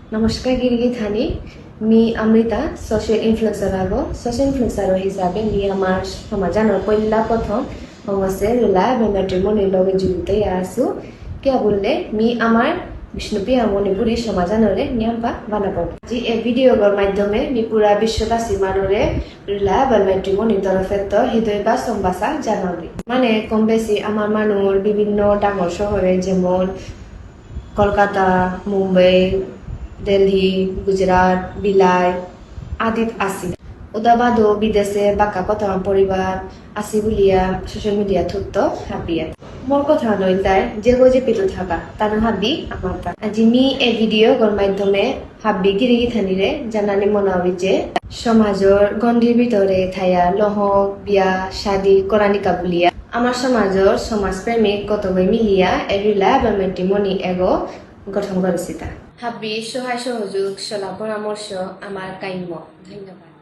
নমস্কার গিরিগি থানি মি অমৃতা সোশ্যাল ইনফ্লুয়েন্সার হিসাবে মি আমার সমাজানোর পয়লা প্রথম হমসে রুলা ম্যাট্রিমনির লগে জড়িত আছো কে বললে মি আমার বিষ্ণুপ্রিয়া মণিপুরী সমাজানরে নিয়মপা বানাবো যে এই ভিডিওর মাধ্যমে মি পুরা বিশ্ববাসী মানুরে রুলা ম্যাট্রিমনির তরফে তো হৃদয় বা সম্বাসা জানাবি মানে কম বেশি আমার মানুষ বিভিন্ন ডাঙর শহরে যেমন কলকাতা মুম্বাই দিল্লি গুজরাট বিলাই আদিত আসি উদাবাদো বিদেশে বাকা কথা পরিবার আসি বুলিয়া সোশ্যাল মিডিয়া থুত্ত হাবিয়া মোর কথা নই তাই যে গজে পিতু থাকা তার হাবি আমার আজি মি এই ভিডিও গর মাধ্যমে হাবি গিরিগি থানিরে জানানি মনে হবি যে সমাজর গণ্ডির ভিতরে থায়া লহ বিয়া শাদি করানিকা বুলিয়া আমার সমাজর সমাজপ্রেমিক কতগুই মিলিয়া এগুলা বা মেট্রিমনি এগো গঠন করেছি তা হাবি সহায় সহযোগ সলা পরামর্শ আমার কাম্য ধন্যবাদ।